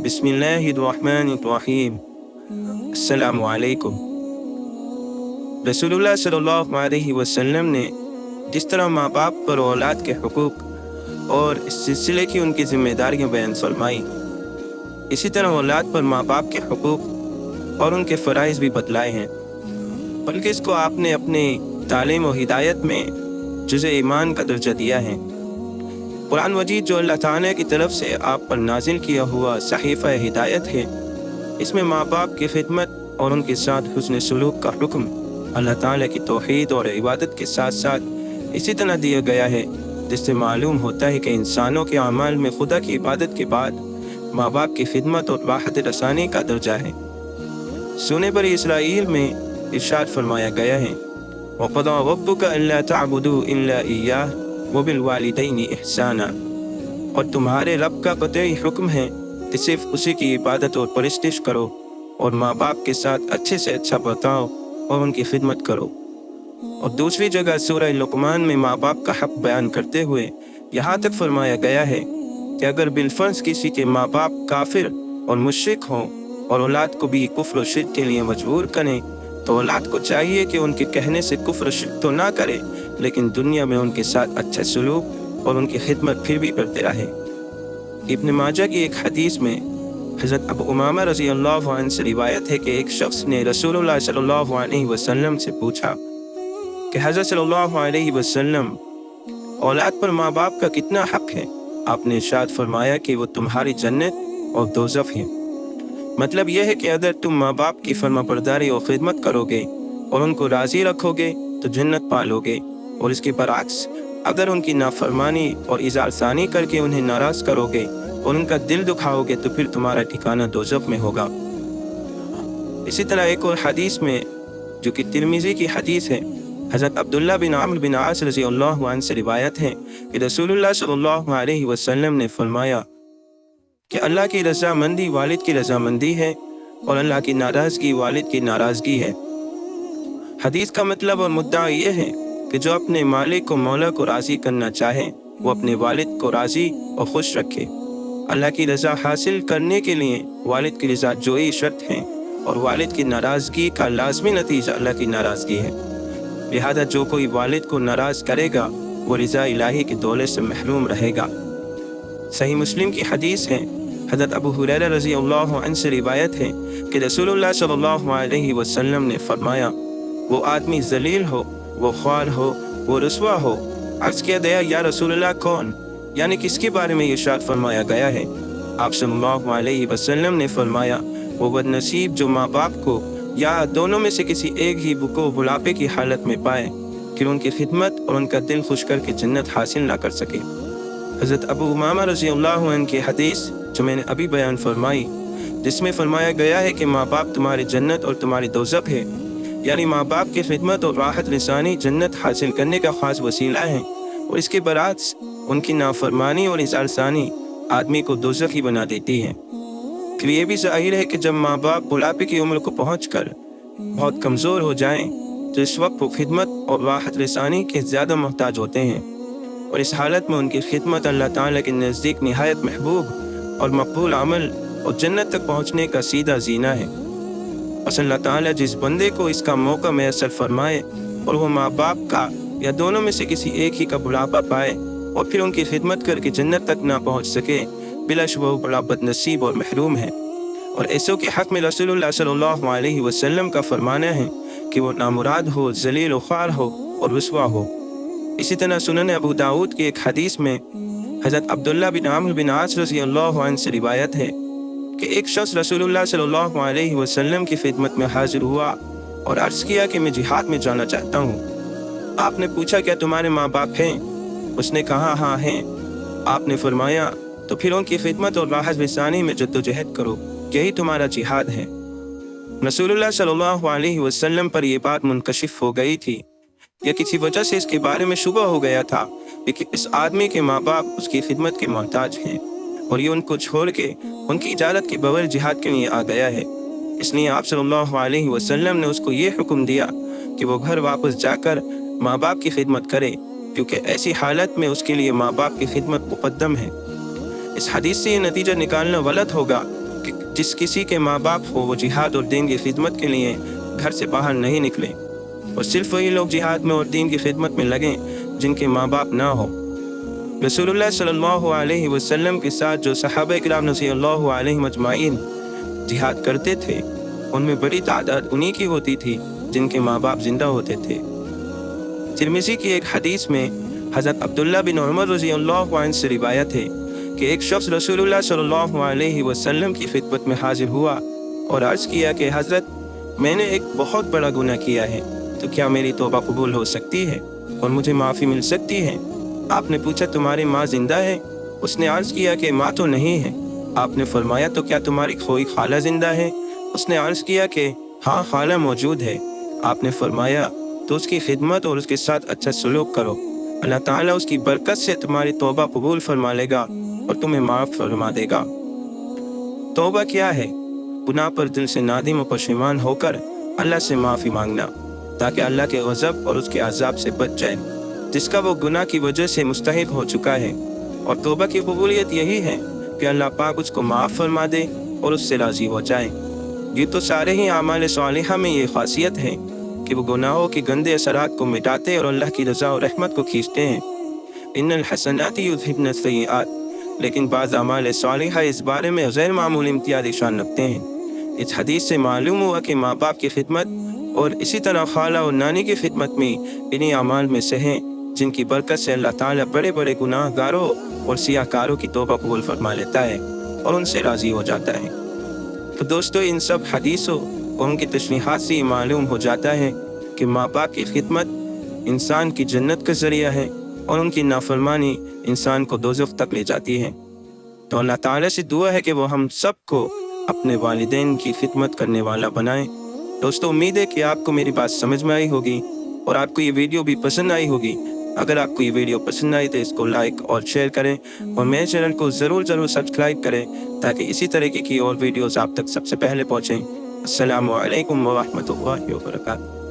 बिस्मिल्लाहिर्रहमानिर्रहीम। अस्सलामु अलैकुम। रसूलुल्लाह सल्लल्लाहु अलैहि वसल्लम ने जिस तरह माँ बाप पर औलाद के हुकूक और इस सिलसिले की उनकी जिम्मेदारियाँ बयान फरमाई, इसी तरह औलाद पर माँ बाप के हुकूक और उनके फ़राइज़ भी बतलाए हैं, बल्कि इसको आपने अपने तालीम और हिदायत में जुज़े ईमान का दर्जा दिया है। कुरान मजीद जो अल्लाह ताला की तरफ से आप पर नाजिल किया हुआ सहीफ़ा हिदायत है, इसमें माँ बाप की खिदमत और उनके साथ हुस्न सलूक का हुक्म अल्लाह ताला की तौहीद और इबादत के साथ साथ इसी तरह दिया गया है, जिससे मालूम होता है कि इंसानों के अमाल में खुदा की इबादत के बाद माँ बाप की खिदमत और राहत रसानी का दर्जा है। सूरह बनी इसराइल में इरशाद फरमाया गया है, वक़ज़ा रब्बुका अल्ला तअबुदू इल्ला इय्याह व बिल वालिदैनि इहसाना, और तुम्हारे रब का कतई हुक्म है कि सिर्फ उसी की इबादत और परस्तिश करो और माँ बाप के साथ अच्छे से अच्छा बर्ताव और उनकी खिदमत करो। और दूसरी जगह सूरह लुक़मान में माँ बाप का हक़ बयान करते हुए यहाँ तक फरमाया गया है कि अगर बिलफर्ज किसी के माँ बाप काफिर और मुश्रिक हों और औलाद को भी कुफ्र और शिर्क के लिए मजबूर करें, तो औलाद को चाहिए कि उनके कहने से कुफ्र शिर्क तो ना करे, लेकिन दुनिया में उनके साथ अच्छा सलूक और उनकी खिदमत फिर भी करते रहे। इब्न माजा की एक हदीस में हज़रत अबू उमामा रज़ी अल्लाह अन्हु से रिवायत है कि एक शख्स ने रसूलुल्लाह सल्लल्लाहु अलैहि वसल्लम से पूछा कि हज़रत सल्लल्लाहु अलैहि वसल्लम, औलाद पर माँ बाप का कितना हक़ है? आपने इरशाद फरमाया कि वो तुम्हारी जन्नत और दोज़ख है। मतलब यह है कि अगर तुम माँ बाप की फर्माबरदारी और खिदमत करोगे और उनको राज़ी रखोगे तो जन्नत पालोगे, और इसके बरअक्स अगर उनकी नाफरमानी और इज़ारसानी करके उन्हें नाराज़ करोगे और उनका दिल दुखाओगे तो फिर तुम्हारा ठिकाना दोज़ख में होगा। इसी तरह एक और हदीस में जो कि तिरमिज़ी की हदीस है, हज़रत अब्दुल्लाह बिन अम्र बिन आस रज़ियल्लाहु अन्हु से रिवायत है कि रसूलुल्लाह सल्लल्लाहु अलैहि वसल्लम ने फरमाया कि अल्लाह की रज़ामंदी वालिद की रज़ामंदी है और अल्लाह की नाराज़गी वालिद की नाराज़गी है। हदीस का मतलब और मुद्दा यह है कि जो अपने मालिक को मौला को राज़ी करना चाहे वो अपने वालिद को राज़ी और खुश रखे। अल्लाह की रज़ा हासिल करने के लिए वालिद की रज़ा जोई शर्त है और वालिद की नाराज़गी का लाज़मी नतीजा अल्लाह की नाराज़गी है। लिहाजा जो कोई वालिद को नाराज़ करेगा वो रज़ा इलाही की दौलत से महरूम रहेगा। सही मुस्लिम की हदीस है, हज़रत अबू हुरैरा रज़ियल्लाहु अन्हु से रिवायत है कि रसूलुल्लाह सल्लल्लाहु अलैहि वसल्लम ने फरमाया, वो आदमी ज़लील हो, वो ख्वार हो, वो रुस्वा हो। अर्ज़ किया गया, या रसूलल्लाह कौन, यानी किसके बारे में इरशाद फरमाया गया है? आप सल्लल्लाहु अलैहि वसल्लम ने फरमाया, वो बदनसीब जो माँ बाप को या दोनों में से किसी एक ही को बुढ़ापे की हालत में पाए कि उनकी खिदमत और उनका दिल खुश करके जन्नत हासिल ना कर सके। हज़रत अबू उमामा रज़ियल्लाहु अन्हु की हदीस जो मैंने अभी बयान फरमाई, जिसमें फरमाया गया है कि माँ बाप तुम्हारी जन्नत और तुम्हारी दोज़ख है, यानी माँ बाप की खिदमत और राहत रसानी जन्नत हासिल करने का ख़ास वसीला है, और इसके बरअक्स उनकी नाफरमानी और इज़ारसानी आदमी को दोज़ख ही बना देती है। फिर ये भी ज़ाहिर है कि जब माँ बाप बुढ़ापे की उम्र को पहुँचकर बहुत कमज़ोर हो जाएं, तो इस वक्त वो खिदमत और राहत रसानी के ज़्यादा मोहताज होते हैं, और इस हालत में उनकी खिदमत अल्लाह ताला के नज़दीक निहायत महबूब और मकबूल अमल और जन्नत तक पहुँचने का सीधा ज़ीना है। बस अल्लाह ताला जिस बंदे को इसका मौका मैसर फरमाए और वो माँ बाप का या दोनों में से किसी एक ही का बुढ़ापा पाए और फिर उनकी खिदमत करके जन्नत तक ना पहुँच सके, बिलाशुबह वो बड़ा बदनसीब और महरूम है। और ऐसों के हक़ में रसूलुल्लाह सल्लल्लाहु अलैहि वसल्लम का फरमाना है कि वो नामुराद हो, ज़लील व ख्वार हो और रुस्वा हो। इसी तरह सुनन अबू दाऊद की एक हदीस में हज़रत अब्दुल्लाह बिन अम्र बिन आस रज़ियल्लाहु अन्हु से रिवायत है कि एक शख्स रसूलुल्लाह सल्लल्लाहु अलैहि वसल्लम की खिदमत में हाजिर हुआ और अर्ज़ किया कि मैं जिहाद में जाना चाहता हूँ। आपने पूछा, क्या तुम्हारे माँ बाप हैं? उसने कहा, हाँ हैं। आपने फरमाया, तो फिर उनकी खिदमत और राहत रसानी में जद्दोजहद करो, यही तुम्हारा जिहाद है। रसूलुल्लाह सल्लल्लाहु अलैहि वसल्लम पर यह बात मुनकशिफ हो गई थी या किसी वजह से इसके बारे में शुबह हो गया था कि इस आदमी के माँ बाप उसकी खिदमत के मोहताज हैं और ये उनको छोड़ के उनकी इजाज़त के बगैर जिहाद के लिए आ गया है। इसलिए आप सल्लल्लाहु अलैहि वसल्लम ने उसको ये हुक्म दिया कि वो घर वापस जाकर माँ बाप की खिदमत करे, क्योंकि ऐसी हालत में उसके लिए माँ बाप की खिदमत मुक़द्दम है। इस हदीस से ये नतीजा निकालना गलत होगा जिस किसी के माँ बाप हो वो जिहाद और दीन की खिदमत के लिए घर से बाहर नहीं निकले, और सिर्फ वही लोग जिहाद में और दीन की खिदमत में लगें जिनके माँ बाप ना हो। रसूलुल्लाह सल्लल्लाहु अलैहि वसल्लम के साथ जो सहाबा किराम रज़ियल्लाहु अलैहिम अजमाइन जिहाद करते थे, उनमें बड़ी तादाद उन्हीं की होती थी जिनके माँ बाप जिंदा होते थे। तिरमिज़ी की एक हदीस में हज़रत अब्दुल्ला बिन उमर रज़ियल्लाहु अन्हु से रिवायत है कि एक शख्स रसूलुल्लाह सल्लल्लाहु अलैहि वसल्लम की खिदमत में हाजिर हुआ और अर्ज़ किया कि हज़रत, मैंने एक बहुत बड़ा गुनाह किया है, तो क्या मेरी तौबा कबूल हो सकती है और मुझे माफ़ी मिल सकती है? आपने पूछा, तुम्हारी माँ जिंदा है? उसने अर्ज़ किया कि माँ तो नहीं है। आपने फरमाया, तो क्या तुम्हारी कोई खाला जिंदा है? उसने अर्ज़ किया कि हाँ, खाला मौजूद है। आपने फरमाया, तो उसकी खिदमत और उसके साथ अच्छा सलूक करो, अल्लाह ताला उसकी बरकत से तुम्हारी तौबा कबूल फरमा लेगा और तुम्हें माफ़ फरमा देगा। तौबा क्या है? गुनाह पर दिल से नादिम और पशेमान होकर अल्लाह से माफ़ी मांगना, ताकि अल्लाह के गज़ब और उसके अज़ाब से बच जाए जिसका वो गुनाह की वजह से मुस्तहिक हो चुका है। और तौबा की कबूलियत यही है कि अल्लाह पाक उसको माफ़ फरमा दे और उससे राज़ी हो जाए। ये तो सारे ही आमाल सालिहा में ये खासियत है कि वो गुनाहों के गंदे असरात को मिटाते और अल्लाह की रज़ा और रहमत को खींचते हैं। इन्नल हसनाति युज़हिबन सय्यिआत, लेकिन बाज़ आमाल सालिहा इस बारे में गैर मामूली इम्तियाज़ शान रखते हैं। इस हदीस से मालूम हुआ कि माँ बाप की खिदमत और इसी तरह खाला और नानी की खिदमत में इन्हीं आमाल में से हैं जिनकी बरकत से अल्लाह ताला बड़े बड़े गुनाहगारों और सियाहकारों की तौबा कबूल फरमा लेता है और उनसे राज़ी हो जाता है। तो दोस्तों, इन सब हदीसों और उनकी तशरीहात से मालूम हो जाता है कि माँ बाप की खिदमत इंसान की जन्नत का ज़रिया है और उनकी नाफरमानी इंसान को दोज़ख तक ले जाती है। तो अल्लाह ताला से दुआ है कि वो हम सब को अपने वालिदैन की खिदमत करने वाला बनाए। दोस्तों, उम्मीद है कि आपको मेरी बात समझ में आई होगी और आपको ये वीडियो भी पसंद आई होगी। अगर आपको ये वीडियो पसंद आई तो इसको लाइक और शेयर करें और मेरे चैनल को ज़रूर सब्सक्राइब करें ताकि इसी तरीके की और वीडियोस आप तक सबसे पहले पहुँचें। अस्सलामु अलैकुम व रहमतुल्लाहि व बरकातुहू।